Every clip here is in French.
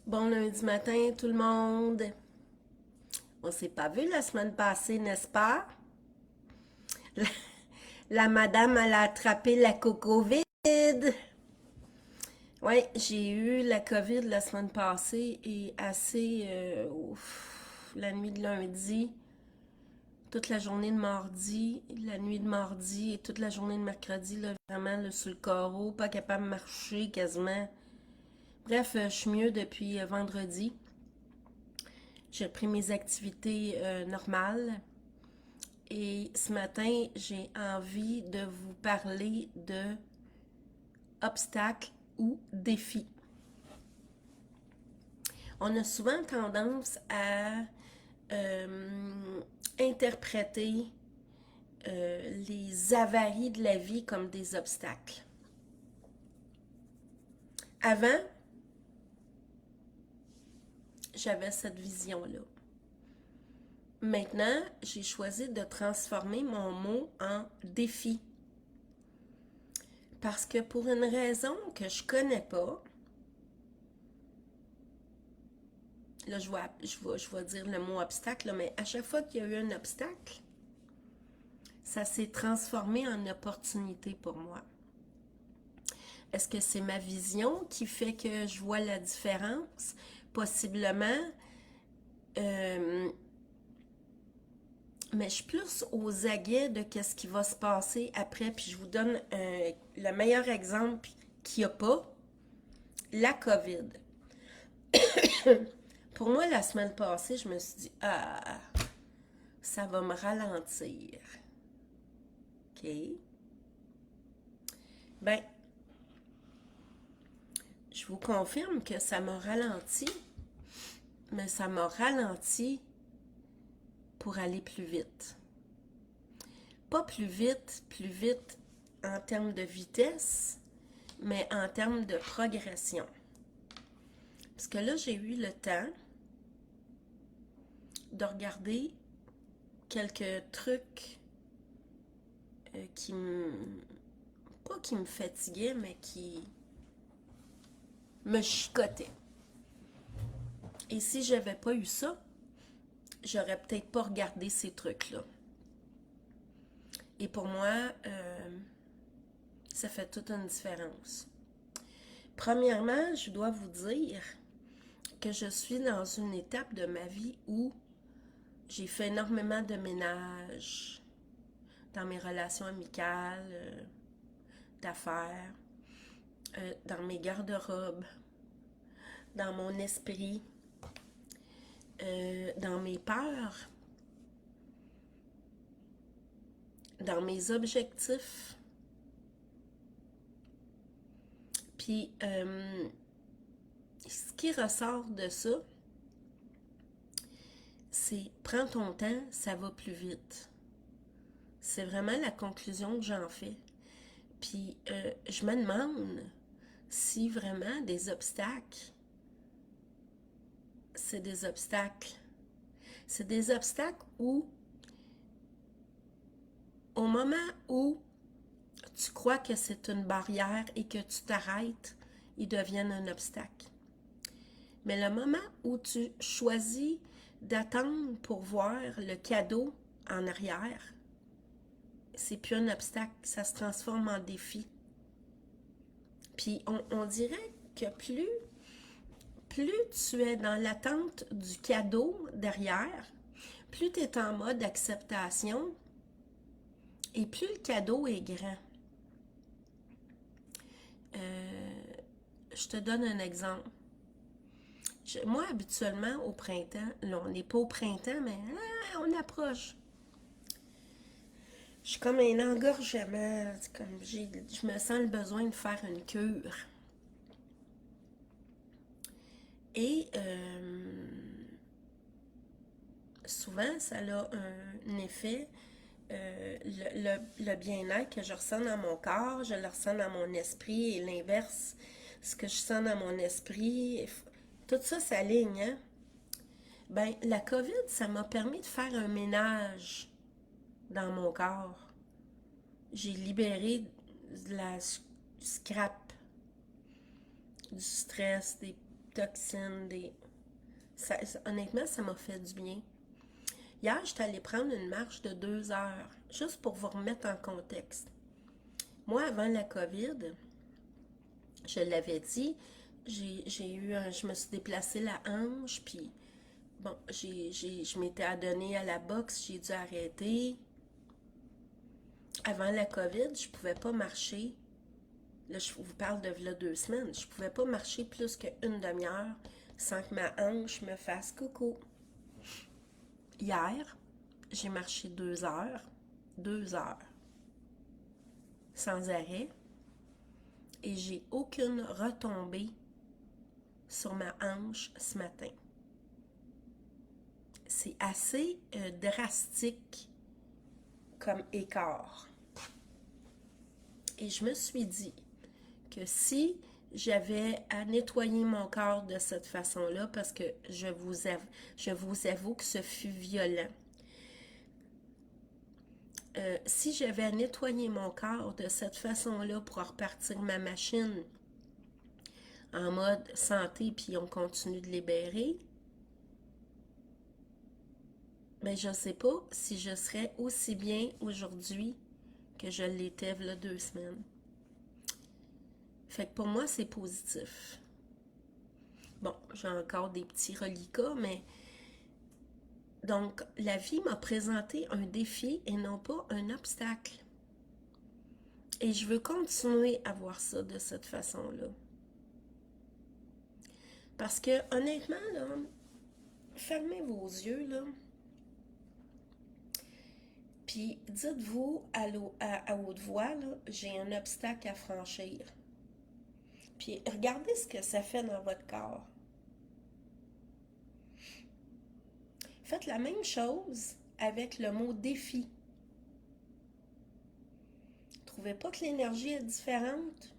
Bon lundi matin, tout le monde. On s'est pas vu la semaine passée, n'est-ce pas? La, la madame, elle a attrapé la COVID. Oui, j'ai eu la COVID la semaine passée et assez la nuit de lundi, toute la journée de mardi, la nuit de mardi et toute la journée de mercredi, là, vraiment là, sur le carreau, pas capable de marcher quasiment. Bref, je suis mieux depuis vendredi. J'ai repris mes activités normales. Et ce matin, j'ai envie de vous parler de obstacles ou défis. On a souvent tendance à interpréter les avaries de la vie comme des obstacles. Avant, j'avais cette vision-là. Maintenant, j'ai choisi de transformer mon mot en défi. Parce que pour une raison que je connais pas, là, je vais dire le mot obstacle, là, mais à chaque fois qu'il y a eu un obstacle, ça s'est transformé en opportunité pour moi. Est-ce que c'est ma vision qui fait que je vois la différence? Possiblement. Euh, mais je suis plus aux aguets de qu'est-ce qui va se passer après. Puis je vous donne le meilleur exemple qu'il n'y a pas, la COVID. Pour moi, la semaine passée, je me suis dit, ah, ça va me ralentir. OK? Ben, je vous confirme que ça m'a ralenti, mais ça m'a ralenti pour aller plus vite. Pas plus vite en termes de vitesse, mais en termes de progression. Parce que là, j'ai eu le temps de regarder quelques trucs qui me... pas qui me fatiguaient, mais qui me chicotaient. Et si j'avais pas eu ça, j'aurais peut-être pas regardé ces trucs-là. Et pour moi, ça fait toute une différence. Premièrement, je dois vous dire que je suis dans une étape de ma vie où j'ai fait énormément de ménage dans mes relations amicales, d'affaires, dans mes garde-robes, dans mon esprit, dans mes peurs, dans mes objectifs. Puis, ce qui ressort de ça, c'est prends ton temps, ça va plus vite. C'est vraiment la conclusion que j'en fais. Puis, je me demande si vraiment des obstacles, c'est des obstacles. C'est des obstacles où, au moment où tu crois que c'est une barrière et que tu t'arrêtes, ils deviennent un obstacle. Mais le moment où tu choisis d'attendre pour voir le cadeau en arrière, c'est plus un obstacle, ça se transforme en défi. Puis on dirait que plus tu es dans l'attente du cadeau derrière, plus tu es en mode acceptation et plus le cadeau est grand. Je te donne un exemple. Moi, habituellement, au printemps, là, on n'est pas au printemps, mais on approche. Je suis comme un engorgement, comme je me sens le besoin de faire une cure. Et souvent, ça a un effet, le bien-être que je ressens dans mon corps, je le ressens dans mon esprit et l'inverse, ce que je sens dans mon esprit, tout ça s'aligne, hein? Ben, la COVID, ça m'a permis de faire un ménage dans mon corps. J'ai libéré de la scrap, du stress, toxines, honnêtement, ça m'a fait du bien. Hier, j'étais allée prendre une marche de 2 heures, juste pour vous remettre en contexte. Moi, avant la COVID, je l'avais dit, je me suis déplacée la hanche, puis bon, je m'étais adonnée à la boxe, j'ai dû arrêter. Avant la COVID, je pouvais pas marcher. Là, je vous parle de là 2 semaines. Je pouvais pas marcher plus qu'une demi-heure sans que ma hanche me fasse coucou. Hier, j'ai marché 2 heures, 2 heures, sans arrêt, et j'ai aucune retombée sur ma hanche ce matin. C'est assez drastique comme écart. Et je me suis dit que si j'avais à nettoyer mon corps de cette façon-là, parce que je vous avoue que ce fut violent. Si j'avais à nettoyer mon corps de cette façon-là pour repartir ma machine en mode santé, puis on continue de libérer, mais je ne sais pas si je serais aussi bien aujourd'hui que je l'étais il y a 2 semaines. Fait que pour moi, c'est positif. Bon, j'ai encore des petits reliquats, mais donc, la vie m'a présenté un défi et non pas un obstacle. Et je veux continuer à voir ça de cette façon-là. Parce que, honnêtement, là, fermez vos yeux, là. Puis, dites-vous à haute voix, là, j'ai un obstacle à franchir. Puis, regardez ce que ça fait dans votre corps. Faites la même chose avec le mot défi. Trouvez pas que l'énergie est différente?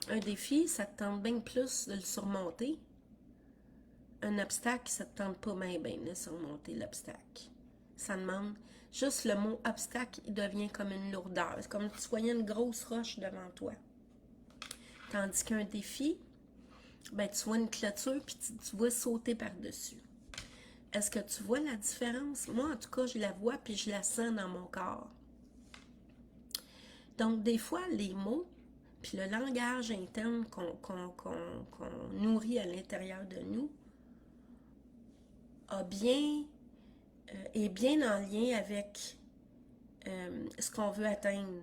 Un défi, ça te tente bien plus de le surmonter. Un obstacle, ça te tente pas bien de surmonter l'obstacle. Ça demande juste le mot obstacle, il devient comme une lourdeur. C'est comme si tu voyais une grosse roche devant toi. Tandis qu'un défi, ben, tu vois une clôture puis tu vois sauter par-dessus. Est-ce que tu vois la différence? Moi, en tout cas, je la vois puis je la sens dans mon corps. Donc, des fois, les mots puis le langage interne qu'on nourrit à l'intérieur de nous est bien en lien avec ce qu'on veut atteindre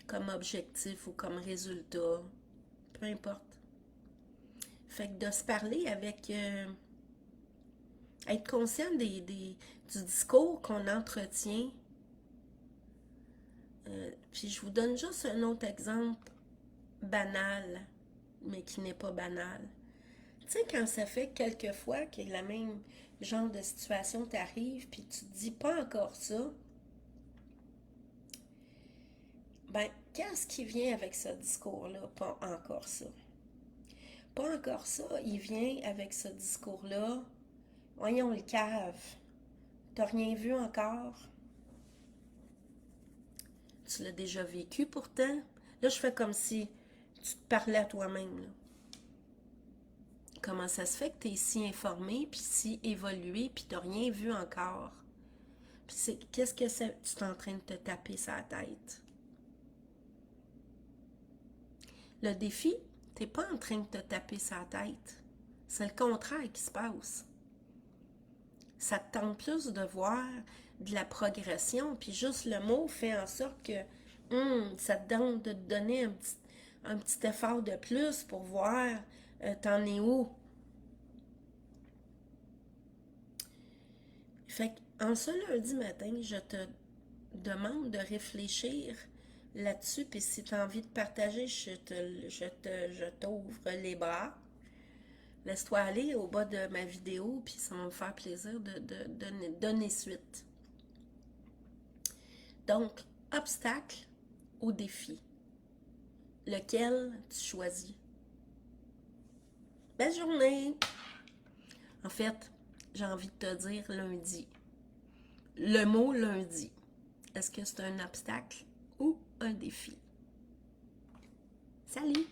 comme objectif ou comme résultat, peu importe. Fait que de se parler avec... être conscient du discours qu'on entretient. Puis je vous donne juste un autre exemple banal, mais qui n'est pas banal. Tu sais, quand ça fait quelques fois que le même genre de situation t'arrive, puis tu te dis pas encore ça, ben, qu'est-ce qui vient avec ce discours-là? Pas encore ça. Pas encore ça, il vient avec ce discours-là. Voyons le cave. T'as rien vu encore? Tu l'as déjà vécu pourtant? Là, je fais comme si tu te parlais à toi-même, là. Comment ça se fait que tu es si informé, puis si évolué, puis tu n'as rien vu encore? Puis qu'est-ce que tu es en train de te taper sa tête? Le défi, tu n'es pas en train de te taper sa tête. C'est le contraire qui se passe. Ça te tente plus de voir de la progression, puis juste le mot fait en sorte que ça te tente de te donner un petit effort de plus pour voir t'en es où. Fait qu'en ce lundi matin, je te demande de réfléchir là-dessus, puis si tu as envie de partager, je t'ouvre les bras. Laisse-toi aller au bas de ma vidéo, puis ça va me faire plaisir de donner suite. Donc, obstacle ou défi. Lequel tu choisis? Belle journée! En fait, j'ai envie de te dire lundi. Le mot lundi. Est-ce que c'est un obstacle ou un défi? Salut!